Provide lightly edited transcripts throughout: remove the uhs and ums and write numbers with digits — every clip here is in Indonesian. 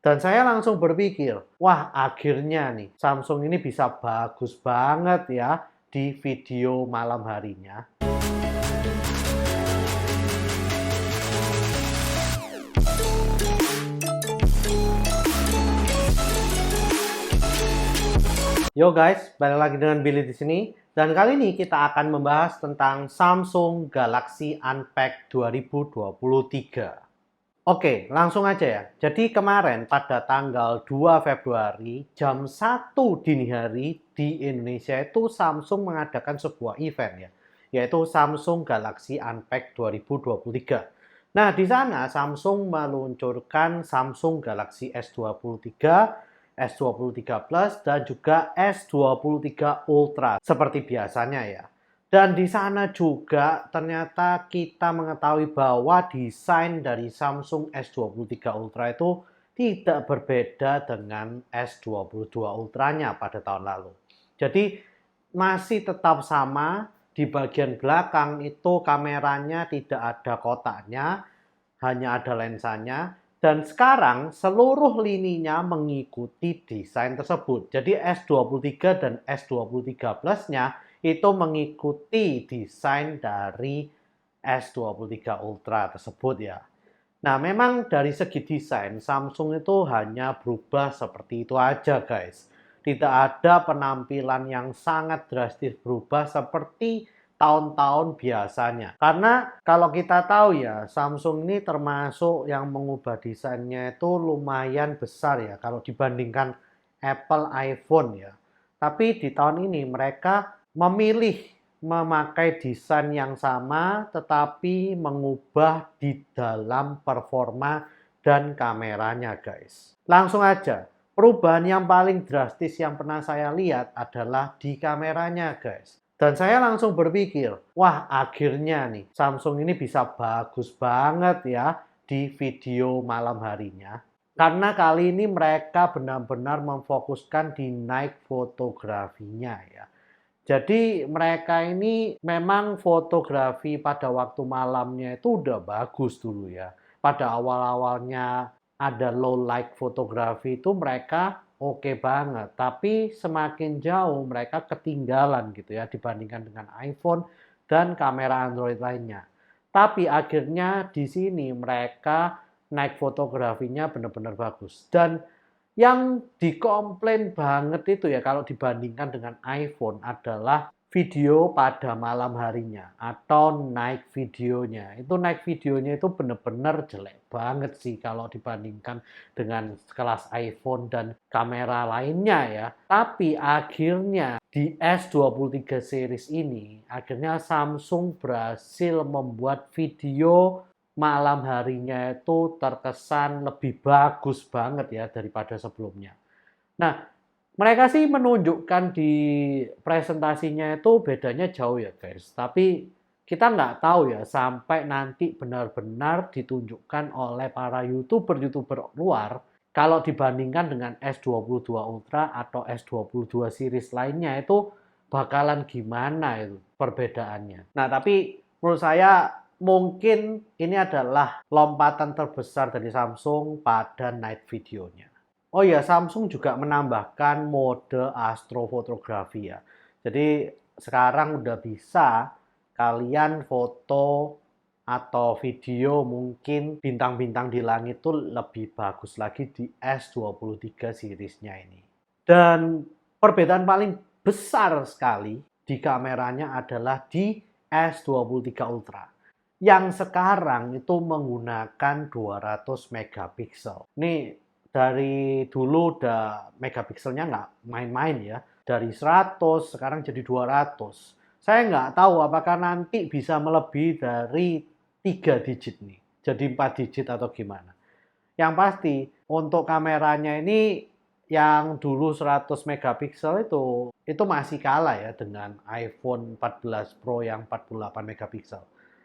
Dan saya langsung berpikir, wah akhirnya nih Samsung ini bisa bagus banget ya di video malam harinya. Yo guys, balik lagi dengan Billy di sini. Dan kali ini kita akan membahas tentang Samsung Galaxy Unpacked 2023. Oke, langsung aja ya. Jadi kemarin pada tanggal 2 Februari jam 1 dini hari di Indonesia itu Samsung mengadakan sebuah event ya, yaitu Samsung Galaxy Unpacked 2023. Nah, di sana Samsung meluncurkan Samsung Galaxy S23, S23 Plus, dan juga S23 Ultra seperti biasanya ya. Dan di sana juga ternyata kita mengetahui bahwa desain dari Samsung S23 Ultra itu tidak berbeda dengan S22 Ultranya pada tahun lalu. Jadi masih tetap sama, di bagian belakang itu kameranya tidak ada kotaknya, hanya ada lensanya. Dan sekarang seluruh lininya mengikuti desain tersebut. Jadi S23 dan S23 Plus-nya itu mengikuti desain dari S23 Ultra tersebut ya. Nah, memang dari segi desain Samsung itu hanya berubah seperti itu aja guys. Tidak ada penampilan yang sangat drastis berubah seperti tahun-tahun biasanya. Karena kalau kita tahu ya, Samsung ini termasuk yang mengubah desainnya itu lumayan besar ya kalau dibandingkan Apple iPhone ya. Tapi di tahun ini mereka memilih memakai desain yang sama tetapi mengubah di dalam performa dan kameranya guys. Langsung aja, perubahan yang paling drastis yang pernah saya lihat adalah di kameranya guys. Dan saya langsung berpikir, wah akhirnya nih Samsung ini bisa bagus banget ya di video malam harinya. Karena kali ini mereka benar-benar memfokuskan di night fotografinya ya. Jadi mereka ini memang fotografi pada waktu malamnya itu udah bagus dulu ya. Pada awal-awalnya ada low light fotografi itu mereka oke banget. Tapi semakin jauh mereka ketinggalan gitu ya dibandingkan dengan iPhone dan kamera Android lainnya. Tapi akhirnya di sini mereka naik fotografinya benar-benar bagus. Dan yang dikomplain banget itu ya kalau dibandingkan dengan iPhone adalah video pada malam harinya atau night videonya. Itu night videonya itu benar-benar jelek banget sih kalau dibandingkan dengan kelas iPhone dan kamera lainnya ya. Tapi akhirnya di S23 series ini, akhirnya Samsung berhasil membuat video malam harinya itu terkesan lebih bagus banget ya daripada sebelumnya. Nah, mereka sih menunjukkan di presentasinya itu bedanya jauh ya guys. Tapi kita nggak tahu ya sampai nanti benar-benar ditunjukkan oleh para YouTuber luar kalau dibandingkan dengan S22 Ultra atau S22 series lainnya itu bakalan gimana itu perbedaannya. Nah, tapi menurut saya mungkin ini adalah lompatan terbesar dari Samsung pada night videonya. Oh iya, Samsung juga menambahkan mode astrofotografi ya. Jadi sekarang udah bisa kalian foto atau video mungkin bintang-bintang di langit itu lebih bagus lagi di S23 seriesnya ini. Dan perbedaan paling besar sekali di kameranya adalah di S23 Ultra yang sekarang itu menggunakan 200 megapiksel. Nih dari dulu udah megapikselnya nggak main-main ya. Dari 100 sekarang jadi 200. Saya nggak tahu apakah nanti bisa melebihi dari 3 digit nih. Jadi 4 digit atau gimana. Yang pasti untuk kameranya ini yang dulu 100 megapiksel itu masih kalah ya dengan iPhone 14 Pro yang 48 megapiksel.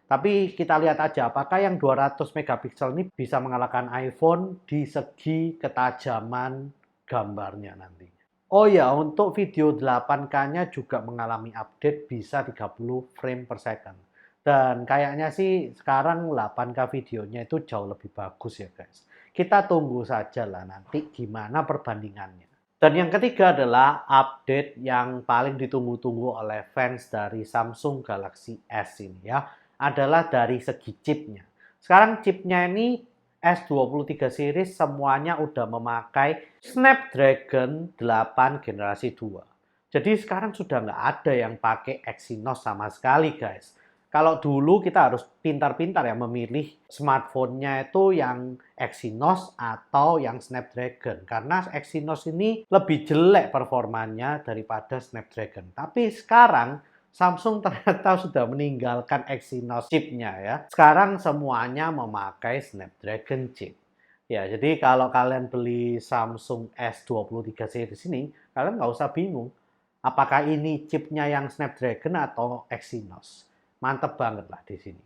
Tapi kita lihat aja apakah yang 200 megapiksel ini bisa mengalahkan iPhone di segi ketajaman gambarnya nantinya. Oh ya, untuk video 8K-nya juga mengalami update bisa 30 frame per second. Dan kayaknya sih sekarang 8K videonya itu jauh lebih bagus ya guys. kita tunggu saja lah nanti gimana perbandingannya. Dan yang ketiga adalah update yang paling ditunggu-tunggu oleh fans dari Samsung Galaxy S ini ya, adalah dari segi chipnya. Sekarang chipnya ini S23 series semuanya udah memakai Snapdragon 8 generasi 2. Jadi sekarang sudah nggak ada yang pakai Exynos sama sekali guys. Kalau dulu kita harus pintar-pintar ya memilih smartphone-nya itu yang Exynos atau yang Snapdragon. Karena Exynos ini lebih jelek performanya daripada Snapdragon. Tapi sekarang Samsung ternyata sudah meninggalkan Exynos chipnya ya. Sekarang semuanya memakai Snapdragon chip. Ya, jadi kalau kalian beli Samsung S23 series ini, kalian nggak usah bingung. Apakah ini chipnya yang Snapdragon atau Exynos? Mantep banget lah di sini.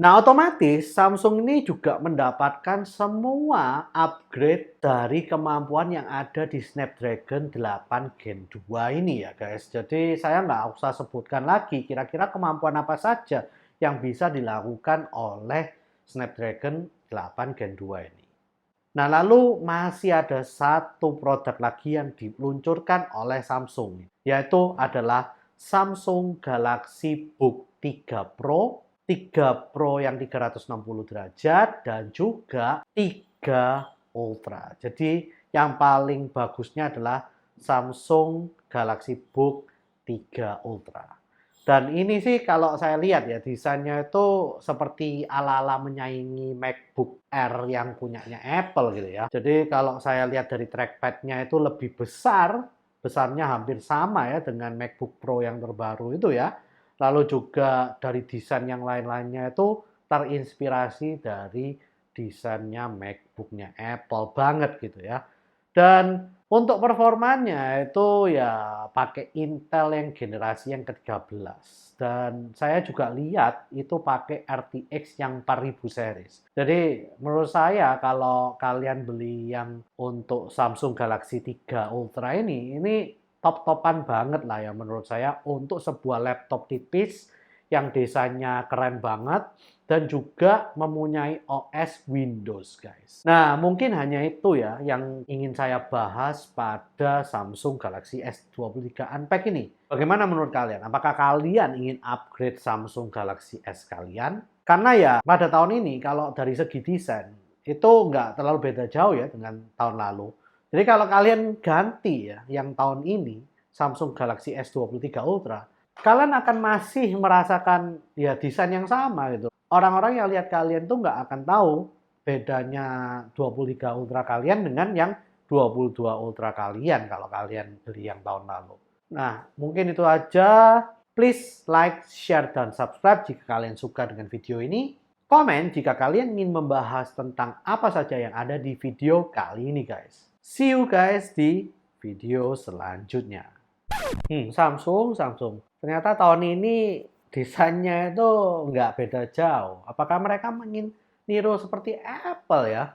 Nah, otomatis Samsung ini juga mendapatkan semua upgrade dari kemampuan yang ada di Snapdragon 8 Gen 2 ini ya guys. Jadi saya nggak usah sebutkan lagi kira-kira kemampuan apa saja yang bisa dilakukan oleh Snapdragon 8 Gen 2 ini. Nah, lalu masih ada satu produk lagi yang diluncurkan oleh Samsung, yaitu adalah Samsung Galaxy Book 3 Pro, 3 Pro yang 360 derajat, dan juga 3 Ultra. Jadi yang paling bagusnya adalah Samsung Galaxy Book 3 Ultra. Dan ini sih kalau saya lihat ya desainnya itu seperti ala-ala menyaingi MacBook Air yang punyanya Apple gitu ya. Jadi kalau saya lihat dari trackpad-nya itu lebih besar, besarnya hampir sama ya dengan MacBook Pro yang terbaru itu ya. Lalu juga dari desain yang lain-lainnya itu terinspirasi dari desainnya MacBook-nya Apple banget gitu ya. Dan untuk performanya itu ya pakai Intel yang generasi yang ke-13. Dan saya juga lihat itu pakai RTX yang 4000 series. Jadi menurut saya kalau kalian beli yang untuk Samsung Galaxy 3 Ultra ini top-topan banget lah ya menurut saya untuk sebuah laptop tipis yang desainnya keren banget dan juga mempunyai OS Windows guys. Nah mungkin hanya itu ya yang ingin saya bahas pada Samsung Galaxy S23 Unpacked ini. Bagaimana menurut kalian? Apakah kalian ingin upgrade Samsung Galaxy S kalian? Karena ya pada tahun ini kalau dari segi desain itu nggak terlalu beda jauh ya dengan tahun lalu. Jadi kalau kalian ganti ya yang tahun ini Samsung Galaxy S23 Ultra, kalian akan masih merasakan ya desain yang sama gitu. Orang-orang yang lihat kalian tuh nggak akan tahu bedanya 23 Ultra kalian dengan yang 22 Ultra kalian kalau kalian beli yang tahun lalu. Nah, mungkin itu aja. Please like, share, dan subscribe jika kalian suka dengan video ini. Komen jika kalian ingin membahas tentang apa saja yang ada di video kali ini guys. See you guys di video selanjutnya. Samsung. Ternyata tahun ini desainnya itu nggak beda jauh. Apakah mereka ingin niru seperti Apple ya?